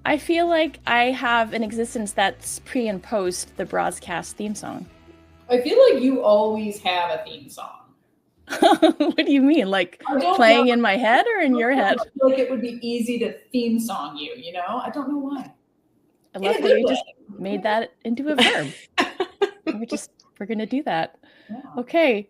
I feel like I have an existence that's pre and post the BroadsCast theme song. I feel like you always have a theme song. What do you mean? Like playing in my head or in your head? Like it would be easy to theme song you, you know? I don't know why. I love how you just made that into a verb. We're going to do that. Yeah. Okay.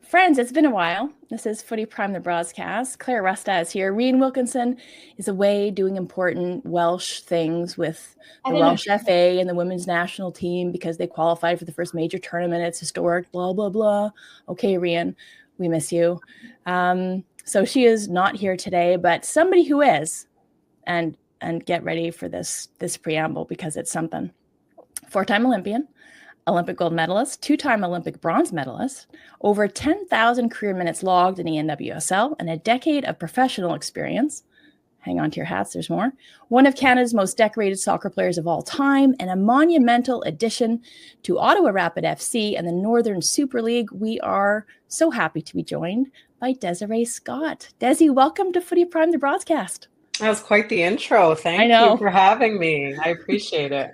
Friends, it's been a while. This is Footy Prime The BroadsCast. Clare, Rustad is here. Rian Wilkinson is away doing important Welsh things with the Welsh FA and the women's national team because they qualified for the first major tournament. It's historic, blah, blah, blah. Okay, Rian, we miss you. So she is not here today, but somebody who is, and get ready for this preamble because it's something. 4-time Olympian, Olympic gold medalist, 2-time Olympic bronze medalist, over 10,000 career minutes logged in the NWSL, and a decade of professional experience. Hang on to your hats, there's more. One of Canada's most decorated soccer players of all time, and a monumental addition to Ottawa Rapid FC and the Northern Super League. We are so happy to be joined by Desiree Scott. Desi, welcome to Footy Prime The BroadsCast. That was quite the intro. Thank you for having me. I appreciate it.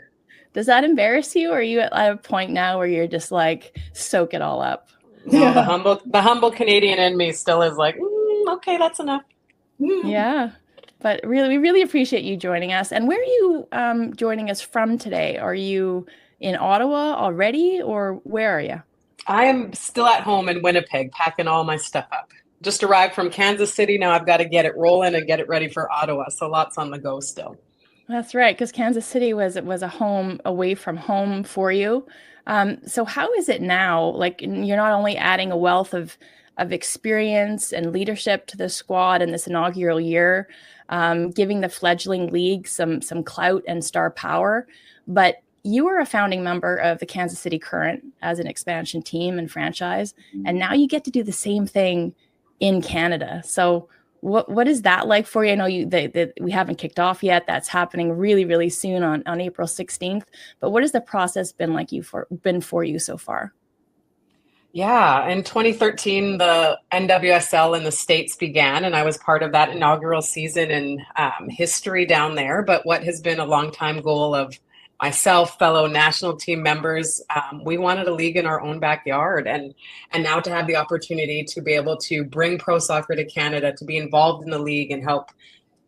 Does that embarrass you, or are you at a point now where you're just like, soak it all up? No, the humble Canadian in me still is like, okay, that's enough. Yeah, but really, we really appreciate you joining us. And where are you joining us from today? Are you in Ottawa already, or where are you? I am still at home in Winnipeg, packing all my stuff up. Just arrived from Kansas City. Now I've got to get it rolling and get it ready for Ottawa. So lots on the go still. That's right, because Kansas City was a home away from home for you. So how is it now? Like, you're not only adding a wealth of experience and leadership to the squad in this inaugural year, giving the fledgling league some clout and star power, but you were a founding member of the Kansas City Current as an expansion team and franchise, and now you get to do the same thing in Canada. So what is that like for you? I know we haven't kicked off yet. That's happening really, really soon on April 16th. But what has the process been like been for you so far? Yeah, in 2013, the NWSL in the States began, and I was part of that inaugural season in history down there. But what has been a long-time goal of myself, fellow national team members, we wanted a league in our own backyard, and now to have the opportunity to be able to bring pro soccer to Canada, to be involved in the league and help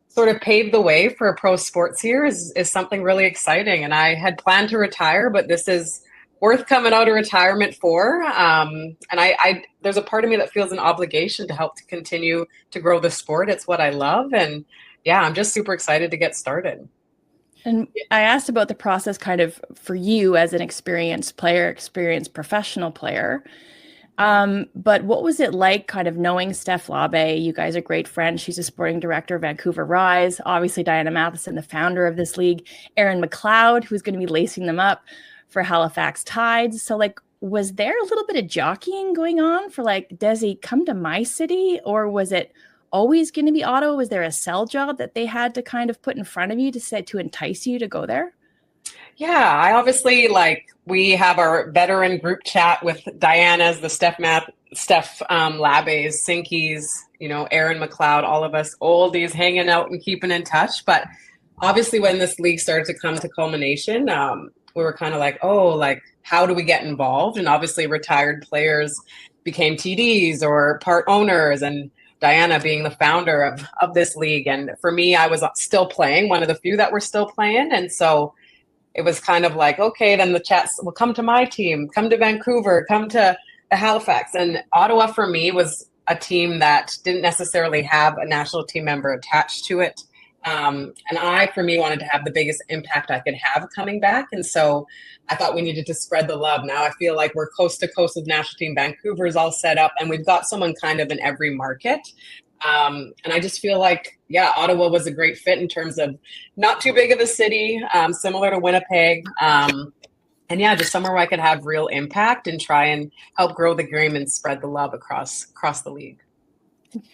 sort of pave the way for pro sports here is something really exciting. And I had planned to retire, but this is worth coming out of retirement for. And I there's a part of me that feels an obligation to help to continue to grow the sport. It's what I love. And yeah, I'm just super excited to get started. And I asked about the process kind of for you as an experienced professional player. But what was it like kind of knowing Steph Labe? You guys are great friends. She's a sporting director of Vancouver Rise. Obviously, Diana Matheson, the founder of this league. Erin McLeod, who's going to be lacing them up for Halifax Tides. So like, was there a little bit of jockeying going on for like, Desi, come to my city? Or was it always going to be Ottawa? Was there a sell job that they had to kind of put in front of you to entice you to go there? Yeah, I obviously we have our veteran group chat with Diana's, the Steph Labes, Sinkies, Erin McLeod, all of us oldies hanging out and keeping in touch. But obviously when this league started to come to culmination, we were kind of like, how do we get involved? And obviously retired players became TDs or part owners, and Diana being the founder of this league. And for me, I was still playing, one of the few that were still playing. And so it was kind of like, okay, then the chats will come to my team, come to Vancouver, come to Halifax. And Ottawa for me was a team that didn't necessarily have a national team member attached to it. And I, for me, wanted to have the biggest impact I could have coming back. And so I thought we needed to spread the love. Now I feel like we're coast to coast with national team. Vancouver is all set up, and we've got someone kind of in every market. And I just feel like, Ottawa was a great fit in terms of not too big of a city, similar to Winnipeg. And just somewhere where I could have real impact and try and help grow the game and spread the love across the league.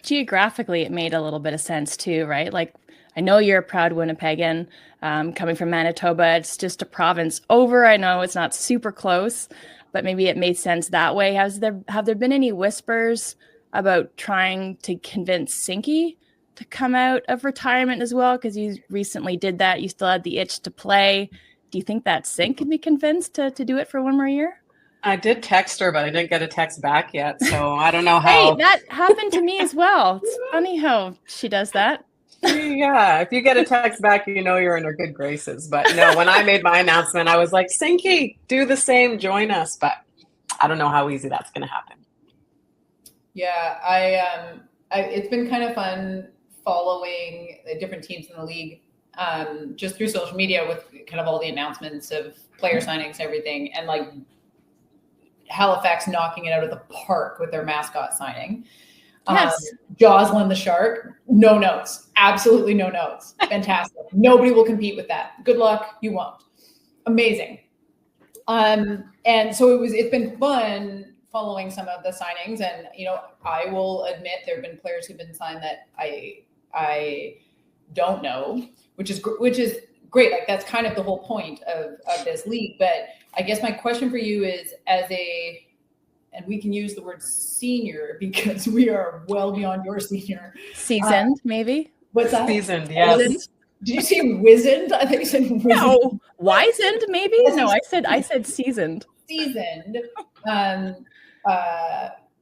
Geographically, it made a little bit of sense too, right? Like, I know you're a proud Winnipegan, coming from Manitoba. It's just a province over. I know it's not super close, but maybe it made sense that way. Have there been any whispers about trying to convince Sinky to come out of retirement as well? Because you recently did that. You still had the itch to play. Do you think that Sink can be convinced to do it for one more year? I did text her, but I didn't get a text back yet. So I don't know how. Hey, that happened to me as well. It's funny how she does that. Yeah, if you get a text back, you know you're in her good graces. But no, when I made my announcement, I was like, Sinky, do the same, join us. But I don't know how easy that's going to happen. Yeah, it's been kind of fun following the different teams in the league just through social media with kind of all the announcements of player signings and everything. And like Halifax knocking it out of the park with their mascot signing. Yes. Jocelyn the Shark, no notes. Absolutely no notes. Fantastic. Nobody will compete with that. Good luck. You won't. Amazing. And so it's been fun following some of the signings. And, you know, I will admit there have been players who've been signed that I don't know, which is great. Like that's kind of the whole point of this league. But I guess my question for you is and we can use the word senior because we are well beyond your senior. Seasoned, maybe? What's that? Seasoned, yes. Wizened? Did you say wizened? I think you said wizened. No, wizened, maybe? No, I said seasoned. Seasoned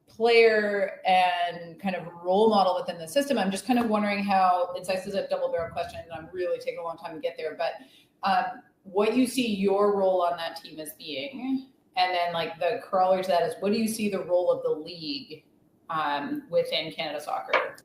player and kind of role model within the system. I'm just kind of wondering how, this is a double barrel question and I'm really taking a long time to get there, but what you see your role on that team as being, and then like the corollary to that is what do you see the role of the league within Canada soccer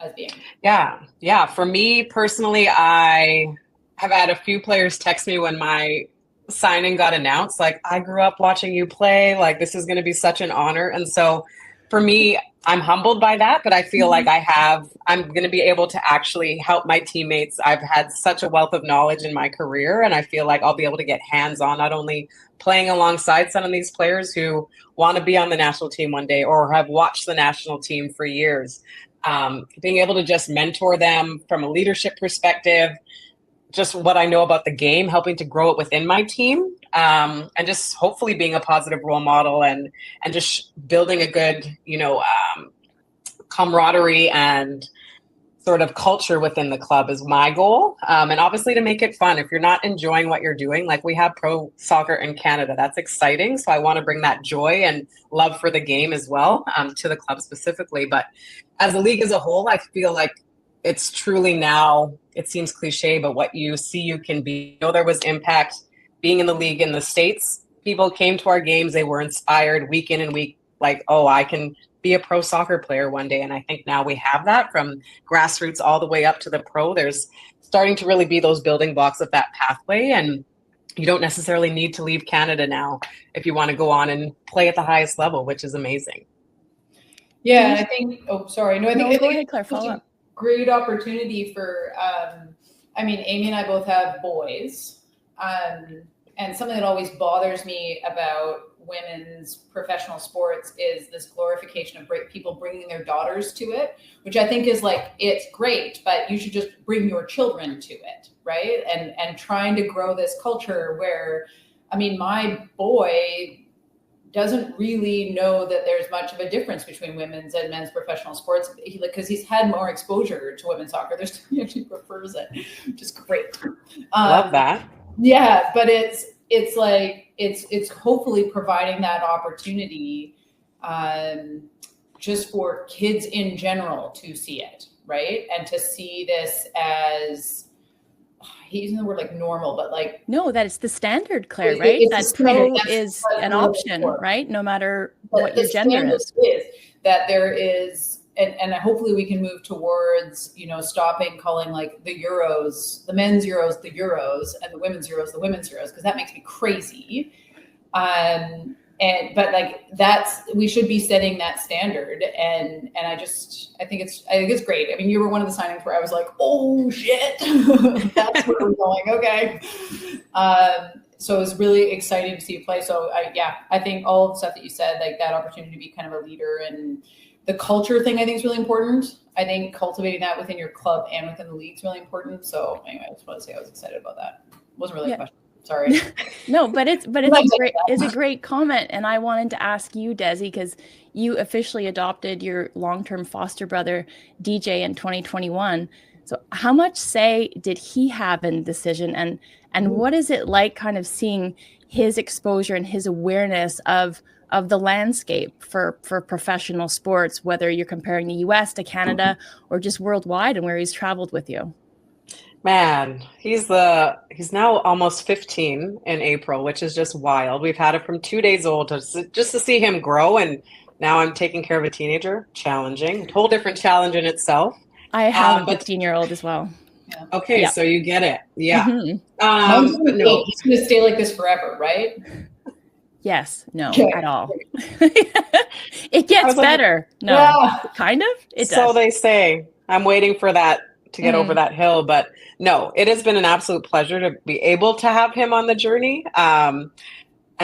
as being? Yeah. For me personally, I have had a few players text me when my signing got announced, like, I grew up watching you play, like this is going to be such an honor. And so for me, I'm humbled by that, but I feel like I'm going to be able to actually help my teammates. I've had such a wealth of knowledge in my career, and I feel like I'll be able to get hands-on, not only playing alongside some of these players who want to be on the national team one day or have watched the national team for years, being able to just mentor them from a leadership perspective, just what I know about the game, helping to grow it within my team, and just hopefully being a positive role model and just building a good, camaraderie and sort of culture within the club is my goal. And obviously to make it fun. If you're not enjoying what you're doing, like we have pro soccer in Canada, that's exciting. So I want to bring that joy and love for the game as well, to the club specifically. But as a league as a whole, I feel like it's truly now, it seems cliche, but what you see, you can be. There was impact being in the league in the States. People came to our games. They were inspired week in and week, like, oh, I can be a pro soccer player one day. And I think now we have that from grassroots all the way up to the pro. There's starting to really be those building blocks of that pathway. And you don't necessarily need to leave Canada now if you want to go on and play at the highest level, which is amazing. Yeah, I think, I think go ahead, Claire, follow up. Great opportunity for, Amy and I both have boys. And something that always bothers me about women's professional sports is this glorification of people bringing their daughters to it, which I think is like, it's great, but you should just bring your children to it, right? And trying to grow this culture where, my boy doesn't really know that there's much of a difference between women's and men's professional sports because he's had more exposure to women's soccer. He actually prefers it, which is great. Love that. Yeah, but it's like it's hopefully providing that opportunity just for kids in general to see it, right? And to see this as, he's using the word like normal, but like, no, that it's the standard, Claire, right? That pro is an option, right? No matter what your gender is. That there is, and hopefully we can move towards, stopping calling like the Euros, the men's Euros, the Euros, and the women's Euros, the women's Euros, because that makes me crazy. But like we should be setting that standard. And I think it's great. You were one of the signings where I was like, oh shit, that's where we're going. Okay. So it was really exciting to see you play. So I think all of the stuff that you said, like that opportunity to be kind of a leader and the culture thing, I think is really important. I think cultivating that within your club and within the league is really important. So anyway, I just want to say I was excited about that. It wasn't really a question. Sorry. No, but it's a great comment. And I wanted to ask you, Desi, because you officially adopted your long-term foster brother, DJ, in 2021. So how much say did he have in the decision? And what is it like kind of seeing his exposure and his awareness of the landscape for professional sports, whether you're comparing the US to Canada or just worldwide, and where he's traveled with you? Man, he's now almost 15 in April, which is just wild. We've had it from 2 days old just to see him grow, and now I'm taking care of a teenager. Challenging, a whole different challenge in itself. I have a 15-year-old as well. Yeah. Okay, Yeah. So you get it. Yeah. Mm-hmm. No. He's going to stay like this forever, right? Yes. No, Okay. at all. It gets better. No, yeah. kind of. It does. So they say. I'm waiting for that to get over that hill, but no, it has been an absolute pleasure to be able to have him on the journey, and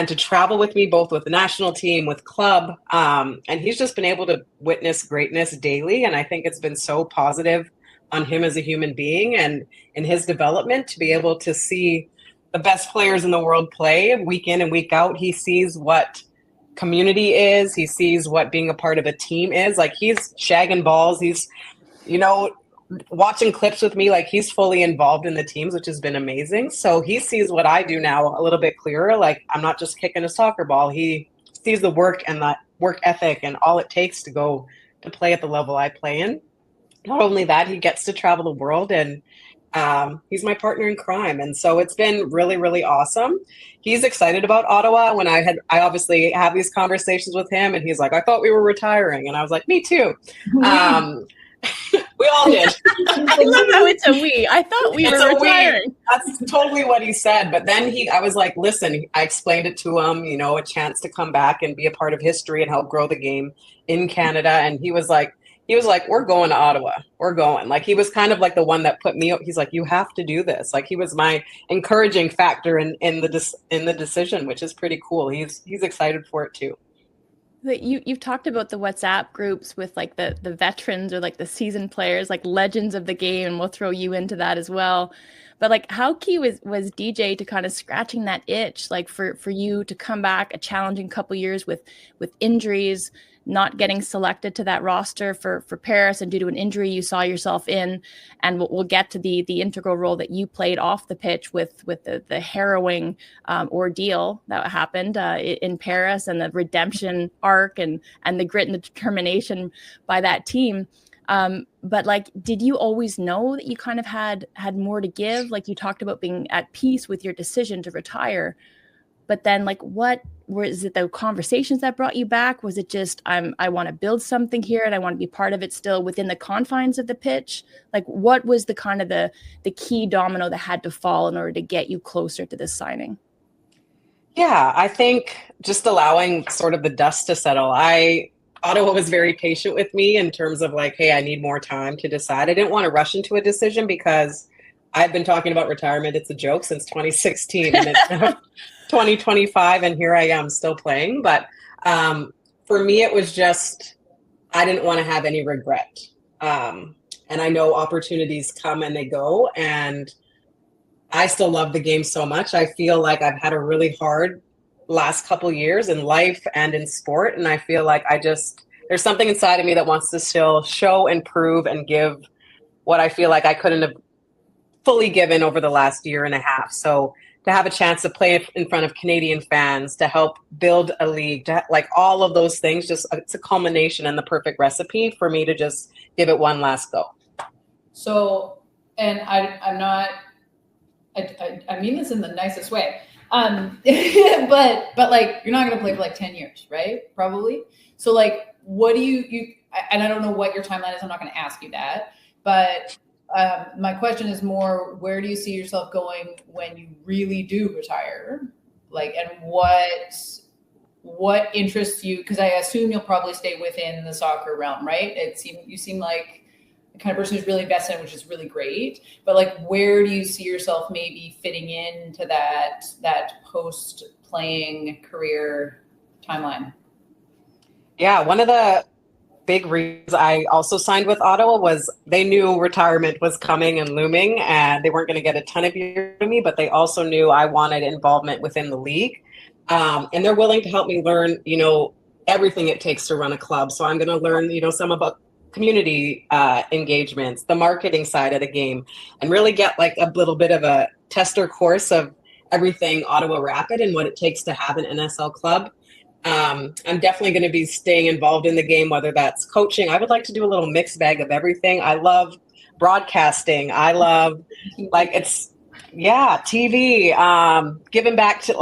to travel with me, both with the national team, with club. And he's just been able to witness greatness daily. And I think it's been so positive on him as a human being and in his development to be able to see the best players in the world play week in and week out. He sees what community is. He sees what being a part of a team is. Like, he's shagging balls. He's, watching clips with me. Like, he's fully involved in the teams, which has been amazing. So he sees what I do now a little bit clearer. Like, I'm not just kicking a soccer ball. He sees the work and the work ethic and all it takes to go to play at the level I play in. Not only that, he gets to travel the world, and he's my partner in crime. And so it's been really, really awesome. He's excited about Ottawa. When I obviously have these conversations with him, and he's like, I thought we were retiring. And I was like, me too. We all did. I love how it's a we. I thought we were retiring. That's totally what he said. But then I was like, listen, I explained it to him, a chance to come back and be a part of history and help grow the game in Canada. And he was like, we're going to Ottawa. We're going. Like, he was kind of like the one that put me, he's like, you have to do this. Like, he was my encouraging factor in the decision, which is pretty cool. He's excited for it too. You've talked about the WhatsApp groups with like the veterans or like the seasoned players, like legends of the game, and we'll throw you into that as well. But like, how key was DJ to kind of scratching that itch, like for you to come back a challenging couple years with injuries, not getting selected to that roster for Paris, and due to an injury you saw yourself in, and we'll get to the integral role that you played off the pitch with the harrowing ordeal that happened in Paris, and the redemption arc and the grit and the determination by that team. But like, did you always know that you kind of had more to give? Like, you talked about being at peace with your decision to retire, but then like, what was it, the conversations that brought you back? Was it just, I want to build something here and I want to be part of it still within the confines of the pitch? Like, what was the kind of the key domino that had to fall in order to get you closer to this signing? Yeah, I think just allowing sort of the dust to settle. Ottawa was very patient with me in terms of like, hey, I need more time to decide. I didn't want to rush into a decision because I've been talking about retirement. It's a joke since 2016, and it's 2025, and here I am still playing. But for me, it was just, I didn't want to have any regret. And I know opportunities come and they go, and I still love the game so much. I feel like I've had a really hard last couple years in life and in sport. And I feel like there's something inside of me that wants to still show and prove and give what I feel like I couldn't have fully given over the last year and a half. So to have a chance to play in front of Canadian fans, to help build a league, like all of those things, just it's a culmination and the perfect recipe for me to just give it one last go. So, and I'm not, I mean this in the nicest way. But like, you're not going to play for like 10 years, right? Probably. So like, what do you, and I don't know what your timeline is. I'm not going to ask you that, but my question is more, where do you see yourself going when you really do retire? Like, and what interests you? Because I assume you'll probably stay within the soccer realm, right? You seem like the kind of person who's really invested in, which is really great. But like, where do you see yourself maybe fitting into that post-playing career timeline? Yeah, one of the big reasons I also signed with Ottawa was they knew retirement was coming and looming, and they weren't going to get a ton of years from me, but they also knew I wanted involvement within the league. And they're willing to help me learn, everything it takes to run a club. So I'm going to learn, some about community engagements, the marketing side of the game, and really get like a little bit of a tester course of everything Ottawa Rapid and what it takes to have an NSL club. I'm definitely going to be staying involved in the game, whether that's coaching. I would like to do a little mixed bag of everything. I love broadcasting. I love TV, giving back to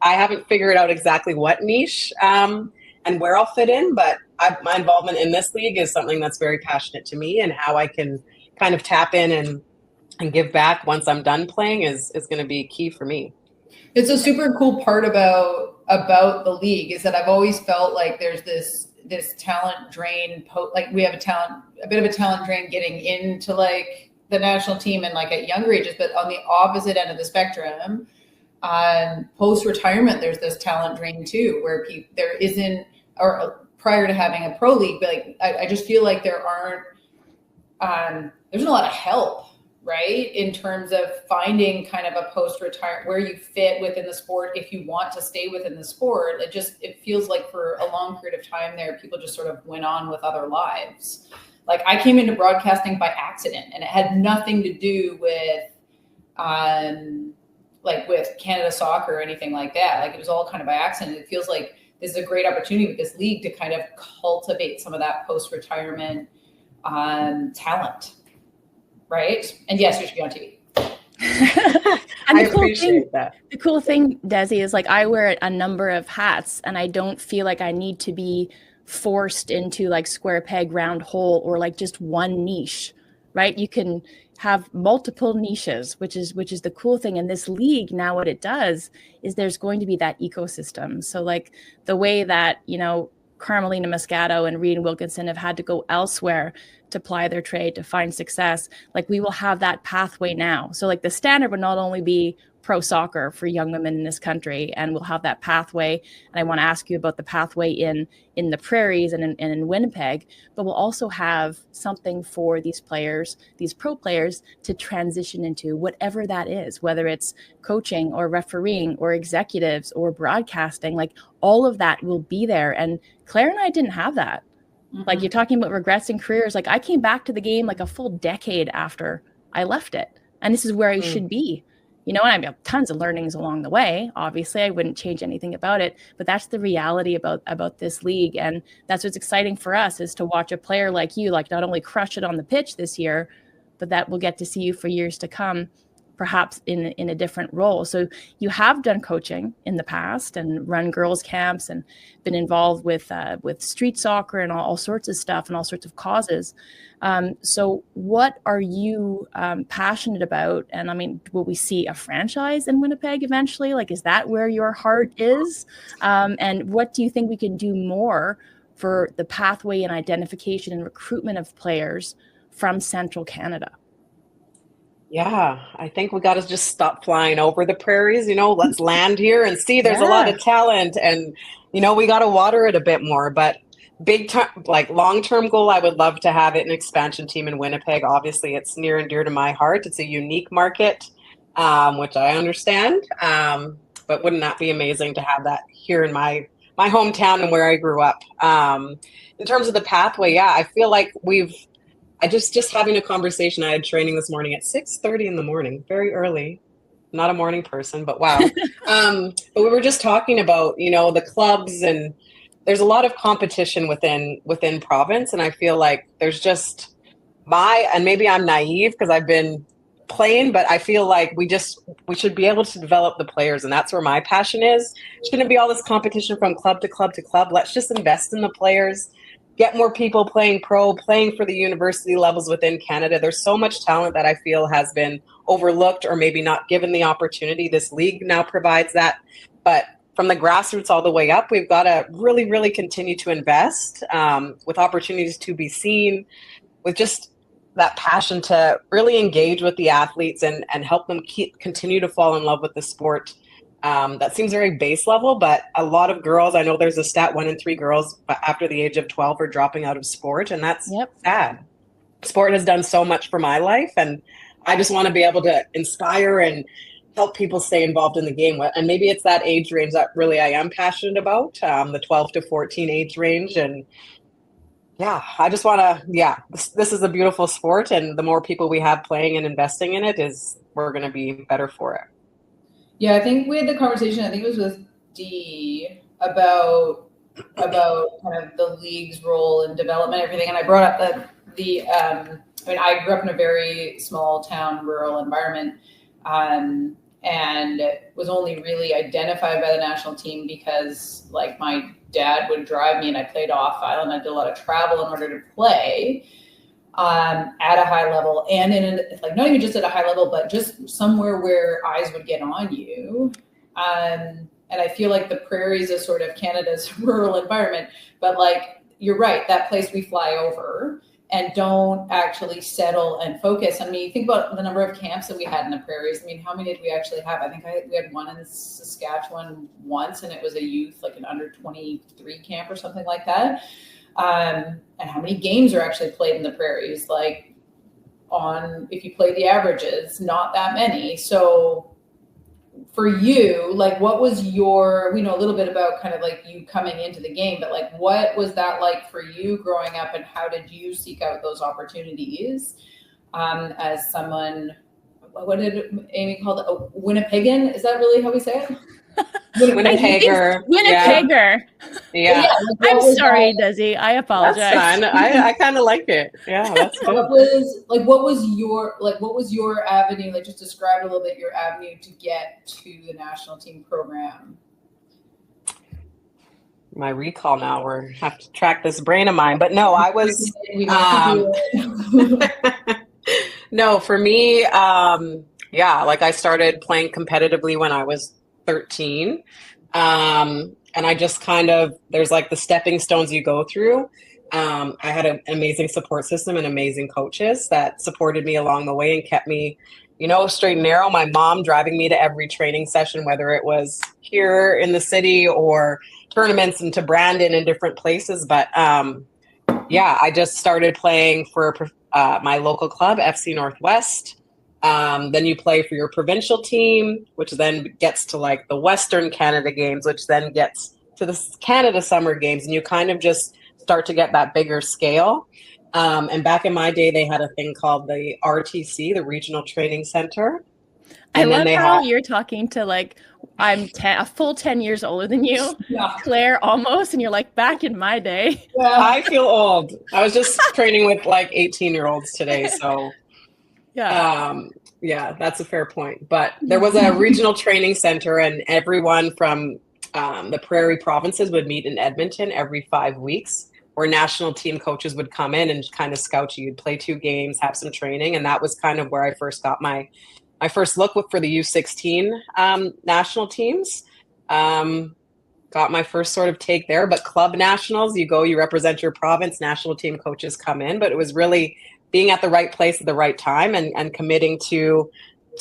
I haven't figured out exactly what niche and where I'll fit in, but my involvement in this league is something that's very passionate to me, and how I can kind of tap in and give back once I'm done playing is going to be key for me. It's a super cool part about the league is that I've always felt like there's this talent drain. We have a bit of a talent drain getting into like the national team and like at younger ages, but on the opposite end of the spectrum, post retirement, there's this talent drain too, where there isn't, or prior to having a pro league, but I just feel like there's a lot of help. Right? In terms of finding kind of a post-retirement where you fit within the sport, if you want to stay within the sport, it feels like for a long period of time there, people just sort of went on with other lives. Like I came into broadcasting by accident, and it had nothing to do with with Canada soccer or anything like that. Like it was all kind of by accident. It feels like this is a great opportunity with this league to kind of cultivate some of that post-retirement talent. Right. And yes, you should be on TV. And the cool thing, Desi, is like I wear a number of hats, and I don't feel like I need to be forced into like square peg, round hole, or like just one niche. Right. You can have multiple niches, which is the cool thing. And this league now, what it does is there's going to be that ecosystem. So like the way that, Carmelina Moscato and Reed Wilkinson have had to go elsewhere to ply their trade, to find success. Like we will have that pathway now. So like the standard would not only be pro soccer for young women in this country, and we'll have that pathway. And I want to ask you about the pathway in the prairies and in Winnipeg, but we'll also have something for these players, these pro players, to transition into whatever that is, whether it's coaching or refereeing or executives or broadcasting. Like all of that will be there. And Claire and I didn't have that. Mm-hmm. Like you're talking about regrets in careers. Like I came back to the game like a full decade after I left it. And this is where I should be. And I have tons of learnings along the way. Obviously, I wouldn't change anything about it, but that's the reality about this league. And that's what's exciting for us, is to watch a player like you, like not only crush it on the pitch this year, but that we'll get to see you for years to come, perhaps in a different role. So you have done coaching in the past and run girls camps and been involved with street soccer and all sorts of stuff and all sorts of causes. So what are you passionate about? And I mean, will we see a franchise in Winnipeg eventually? Like, is that where your heart is? And what do you think we can do more for the pathway and identification and recruitment of players from Central Canada? Yeah, I think we got to just stop flying over the prairies, let's land here and see there's a lot of talent, and, we got to water it a bit more. But big time, like long-term goal, I would love to have it an expansion team in Winnipeg. Obviously, it's near and dear to my heart. It's a unique market, which I understand. But wouldn't that be amazing to have that here in my hometown and where I grew up? In terms of the pathway, I feel like I just having a conversation. I had training this morning at 6:30 in the morning, very early. Not a morning person, but wow. But we were just talking about, the clubs, and there's a lot of competition within province. And I feel like there's just and maybe I'm naive because I've been playing, but I feel like we should be able to develop the players. And that's where my passion is. It shouldn't be all this competition from club to club to club. Let's just invest in the players. Get more people playing pro, playing for the university levels within Canada. There's so much talent that I feel has been overlooked or maybe not given the opportunity. This league now provides that. But from the grassroots all the way up, we've got to really, really continue to invest with opportunities to be seen, with just that passion to really engage with the athletes and help them continue to fall in love with the sport. That seems very base level, but a lot of girls, I know there's a stat 1 in 3 girls after the age of 12 are dropping out of sport, and that's sad. Sport has done so much for my life, and I just want to be able to inspire and help people stay involved in the game. And maybe it's that age range that really I am passionate about, the 12 to 14 age range. And yeah, I just want to, this is a beautiful sport, and the more people we have playing and investing in it we're going to be better for it. Yeah, I think we had the conversation, I think it was with Dee, about kind of the league's role in development and everything. And I brought up that I grew up in a very small town, rural environment, and was only really identified by the national team because like my dad would drive me and I played off island. I did a lot of travel in order to play at a high level, and not even just at a high level, but just somewhere where eyes would get on you. And I feel like the Prairies is sort of Canada's rural environment, but like, you're right, that place we fly over and don't actually settle and focus. I mean, you think about the number of camps that we had in the Prairies. I mean, how many did we actually have? I think we had one in Saskatchewan once, and it was a youth, like an under 23 camp or something like that. And how many games are actually played in the Prairies? Like if you play the averages, not that many. So for you, like what was we know a little bit about kind of like you coming into the game, but like what was that like for you growing up, and how did you seek out those opportunities as someone, what did Amy call it? A Winnipegan? Is that really how we say it? Winnipegger. Winnipegger. Yeah. I'm sorry, Desi. I apologize. That's fine. I kind of like it. Yeah, that's good. What was your avenue? Like, just describe a little bit your avenue to get to the national team program. My recall now, we have to track this brain of mine. But no, I was no, for me, like I started playing competitively when I was 13. And I just kind of, there's like the stepping stones you go through. I had an amazing support system and amazing coaches that supported me along the way and kept me, straight and narrow. My mom driving me to every training session, whether it was here in the city or tournaments and to Brandon and different places. But I just started playing for my local club, FC Northwest. Then you play for your provincial team, which then gets to like the Western Canada games, which then gets to the Canada Summer Games, and you kind of just start to get that bigger scale. And back in my day, they had a thing called the RTC, the Regional Training Center. And I love how you're talking to like, I'm a full 10 years older than you, Claire almost, and you're like, back in my day. Yeah. I feel old. I was just training with like 18-year-olds today, so... that's a fair point. But there was a regional training center, and everyone from the Prairie provinces would meet in Edmonton every 5 weeks, where national team coaches would come in and kind of scout you. You'd play 2 games, have some training, and that was kind of where I first got my first look for the U16 national teams. Got my first sort of take there. But club nationals, you go, you represent your province, national team coaches come in. But it was really being at the right place at the right time and committing to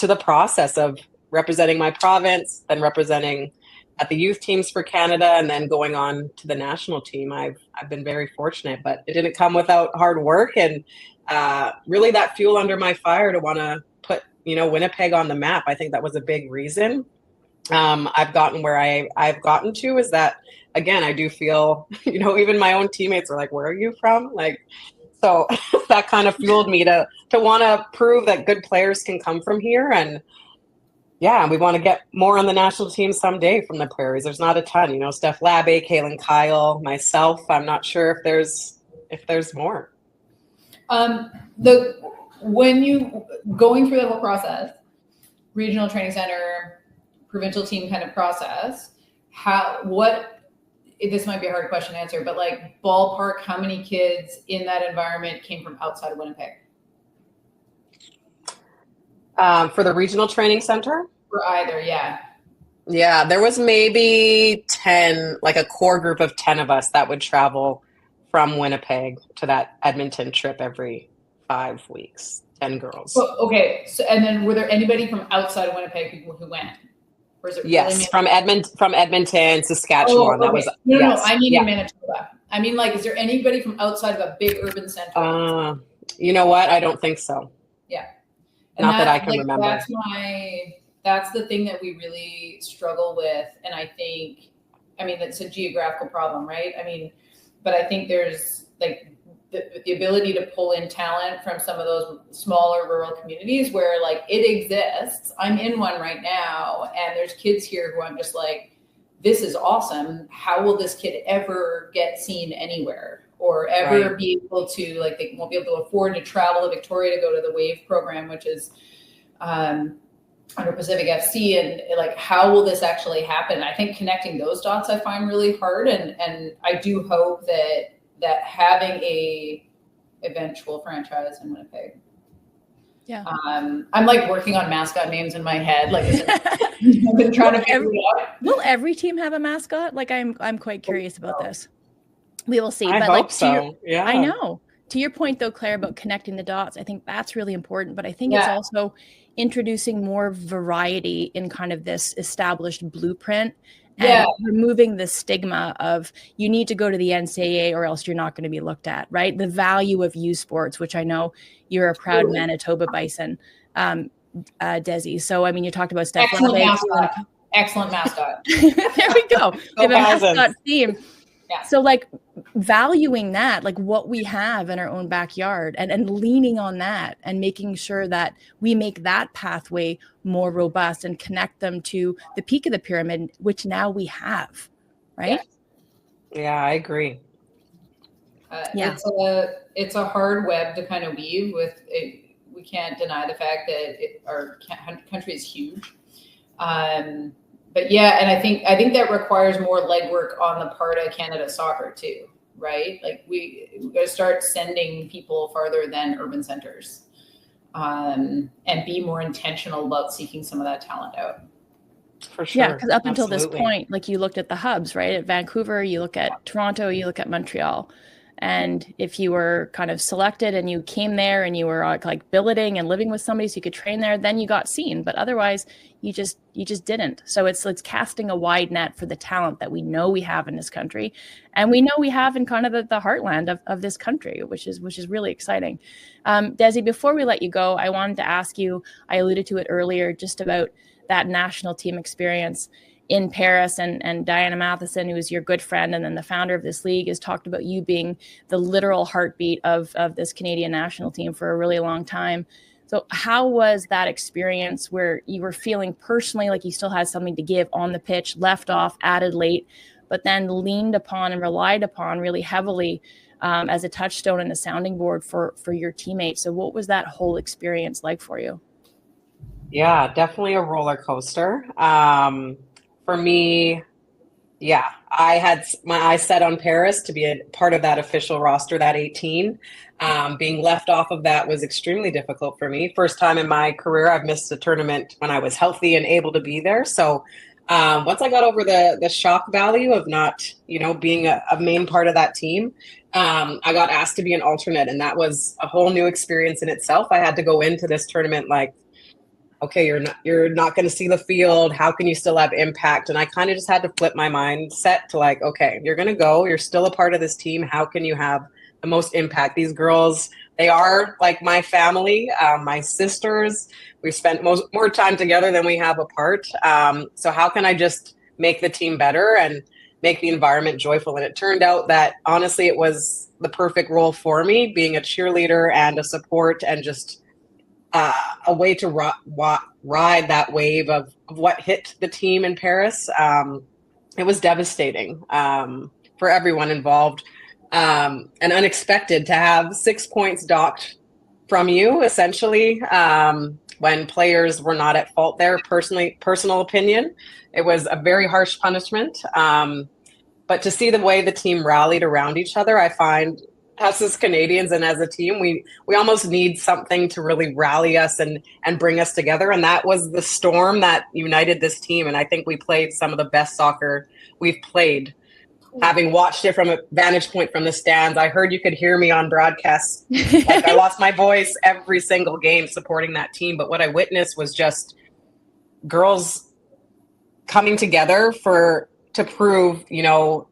the process of representing my province, then representing at the youth teams for Canada, and then going on to the national team. I've been very fortunate, but it didn't come without hard work and really that fuel under my fire to want to put, Winnipeg on the map. I think that was a big reason I've gotten where I've gotten to, is that, again, I do feel, even my own teammates are like, where are you from? Like, so that kind of fueled me to want to prove that good players can come from here. And we want to get more on the national team someday from the Prairies. There's not a ton, Steph Labbe, Kaylin Kyle, myself. I'm not sure if there's more. When you going through the whole process, regional training center, provincial team kind of process, this might be a hard question to answer, but like ballpark, how many kids in that environment came from outside of Winnipeg? For the regional training center? For either, yeah. Yeah, there was maybe 10, like a core group of 10 of us that would travel from Winnipeg to that Edmonton trip every 5 weeks, 10 girls. Okay, so and then were there anybody from outside of Winnipeg who went? Or is it yes, from Edmonton, Saskatchewan. Oh, okay. That was no, I mean in Manitoba. I mean, like, is there anybody from outside of a big urban center? You know what? I don't think so. Yeah. And not that I can remember. That's the thing that we really struggle with. And I think, it's a geographical problem, right? But I think there's like the ability to pull in talent from some of those smaller rural communities where like it exists. I'm in one right now and there's kids here who I'm just like, this is awesome. How will this kid ever get seen anywhere or ever be able to, like, they won't be able to afford to travel to Victoria to go to the WAVE program, which is under Pacific FC, and like, how will this actually happen? I think connecting those dots I find really hard, and I do hope that having a eventual franchise in Winnipeg. Yeah. I'm like working on mascot names in my head. Like I've been trying to figure it out. Will every team have a mascot? Like I'm quite curious about this. We will see. I hope so. Yeah. I know. To your point though, Claire, about connecting the dots, I think that's really important. But I think it's also introducing more variety in kind of this established blueprint and removing the stigma of you need to go to the NCAA or else you're not going to be looked at, right? The value of youth sports, which I know you're a proud Manitoba Bison, Desi. So, you talked about Steph. Excellent mascot. There we go. We have a mascot theme. Yeah. So like valuing that, like what we have in our own backyard and leaning on that and making sure that we make that pathway more robust and connect them to the peak of the pyramid, which now we have, right? Yeah, I agree. It's a hard web to kind of weave with it. We can't deny the fact that our country is huge. But yeah, and I think that requires more legwork on the part of Canada Soccer too, right? Like we got to start sending people farther than urban centers, and be more intentional about seeking some of that talent out. For sure. Yeah, because up until this point, like you looked at the hubs, right? At Vancouver, you look at Toronto, you look at Montreal. And if you were kind of selected and you came there and you were like billeting and living with somebody so you could train there, then you got seen. But otherwise, you just didn't. So it's casting a wide net for the talent that we know we have in this country, and we know we have in kind of the heartland of this country, which is really exciting. Desi, before we let you go, I wanted to ask you. I alluded to it earlier, just about that national team experience in Paris, and Diana Matheson, who is your good friend and then the founder of this league, has talked about you being the literal heartbeat of this Canadian national team for a really long time. So how was that experience where you were feeling personally like you still had something to give on the pitch, left off, added late, but then leaned upon and relied upon really heavily as a touchstone and a sounding board for your teammates? So what was that whole experience like for you? Yeah, definitely a roller coaster. For me, I had my eyes set on Paris to be a part of that official roster, that 18. Being left off of that was extremely difficult for me. First time in my career, I've missed a tournament when I was healthy and able to be there. So once I got over the shock value of not, being a main part of that team, I got asked to be an alternate, and that was a whole new experience in itself. I had to go into this tournament like, okay, you're not going to see the field. How can you still have impact? And I kind of just had to flip my mindset to like, okay, you're going to go. You're still a part of this team. How can you have the most impact? These girls, they are like my family, my sisters. We've spent more time together than we have apart. So how can I just make the team better and make the environment joyful? And it turned out that honestly, it was the perfect role for me, being a cheerleader and a support and just a way to ride that wave of what hit the team in Paris. It was devastating for everyone involved, and unexpected to have 6 points docked from you, essentially, when players were not at fault there. Personal opinion, it was a very harsh punishment. But to see the way the team rallied around each other, I find us as Canadians and as a team, we almost need something to really rally us and bring us together. And that was the storm that united this team. And I think we played some of the best soccer we've played. Having watched it from a vantage point from the stands, I heard you could hear me on broadcast. Like I lost my voice every single game supporting that team. But what I witnessed was just girls coming together to prove, you know,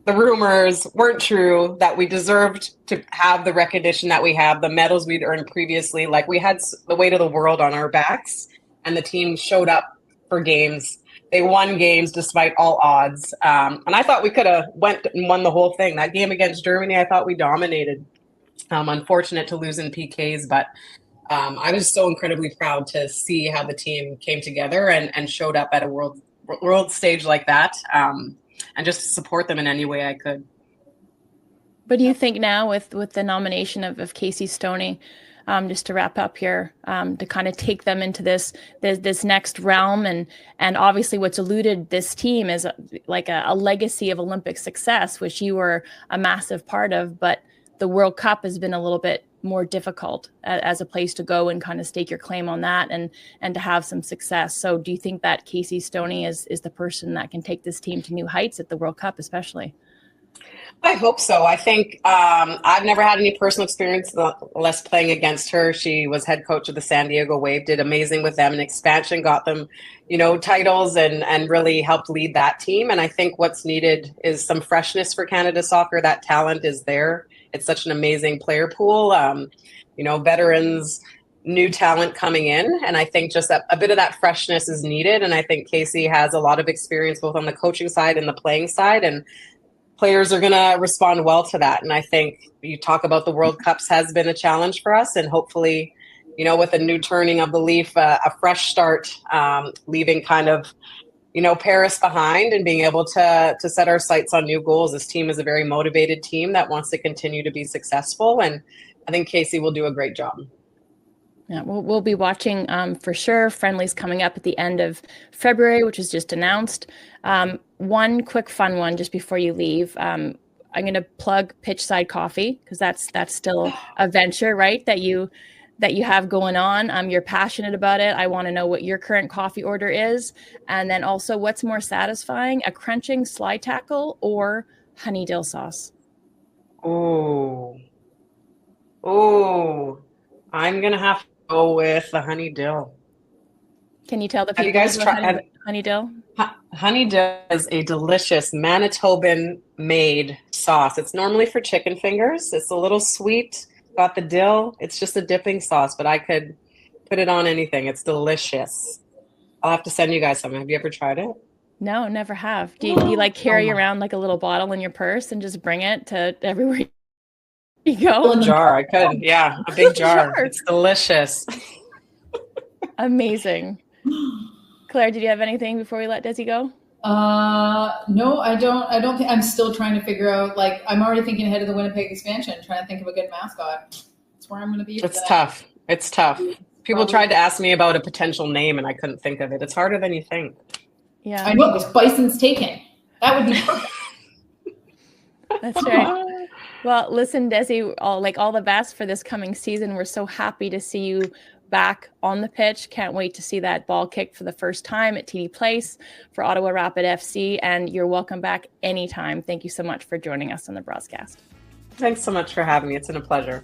the rumors weren't true, that we deserved to have the recognition that we have, the medals we'd earned previously. Like, we had the weight of the world on our backs, and the team showed up for games. They won games despite all odds. And I thought we could have went and won the whole thing. That game against Germany, I thought we dominated. Unfortunate to lose in PKs, but I was so incredibly proud to see how the team came together and showed up at a world stage like that. And just to support them in any way I could. What do you think now with the nomination of Casey Stoney, just to wrap up here, to kind of take them into this next realm, and obviously what's eluded this team is a legacy of Olympic success, which you were a massive part of, but the World Cup has been a little bit more difficult as a place to go and kind of stake your claim on that and to have some success. So do you think that Casey Stoney is the person that can take this team to new heights at the World Cup especially? I hope so. I think I've never had any personal experience less playing against her. She was head coach of the San Diego Wave, did amazing with them in expansion, got them, you know, titles and really helped lead that team. And I think what's needed is some freshness for Canada soccer. That talent is there. It's such an amazing player pool, you know, veterans, new talent coming in. And I think just a bit of that freshness is needed. And I think Casey has a lot of experience both on the coaching side and the playing side. And players are going to respond well to that. And I think you talk about the World Cups has been a challenge for us. And hopefully, you know, with a new turning of the leaf, a fresh start, leaving kind of, you know, Paris behind and being able to set our sights on new goals. This team is a very motivated team that wants to continue to be successful. And I think Casey will do a great job. Yeah, we'll be watching for sure. Friendly's coming up at the end of February, which is just announced. One quick fun one just before you leave. I'm going to plug Pitchside Coffee because that's still a venture, right? That you have going on. You're passionate about it. I want to know what your current coffee order is. And then also what's more satisfying, a crunching slide tackle or honey dill sauce? Oh, I'm going to have to go with the honey dill. Can you tell the people have you guys tried honey dill? Honey dill is a delicious Manitoban made sauce. It's normally for chicken fingers. It's a little sweet. Got the dill. It's just a dipping sauce, but I could put it on anything. It's delicious. I'll have to send you guys some. Have you ever tried it? No, never have. Do you like carry around like a little bottle in your purse and just bring it to everywhere you go? A jar. I could. Yeah, a big jar. It's delicious. Amazing. Claire, did you have anything before we let Desi go? No, I don't think. I'm still trying to figure out, like, I'm already thinking ahead of the Winnipeg expansion, trying to think of a good mascot. That's where I'm going to be. It's tough. It's tough. People tried to ask me about a potential name and I couldn't think of it. It's harder than you think. Yeah. I know, this Bison's taken. That would be perfect. That's right. Well, listen, Desi, all the best for this coming season. We're so happy to see you back on the pitch. Can't wait to see that ball kicked for the first time at TD Place for Ottawa Rapid FC. And you're welcome back anytime. Thank you so much for joining us on the BroadsCast. Thanks so much for having me. It's been a pleasure.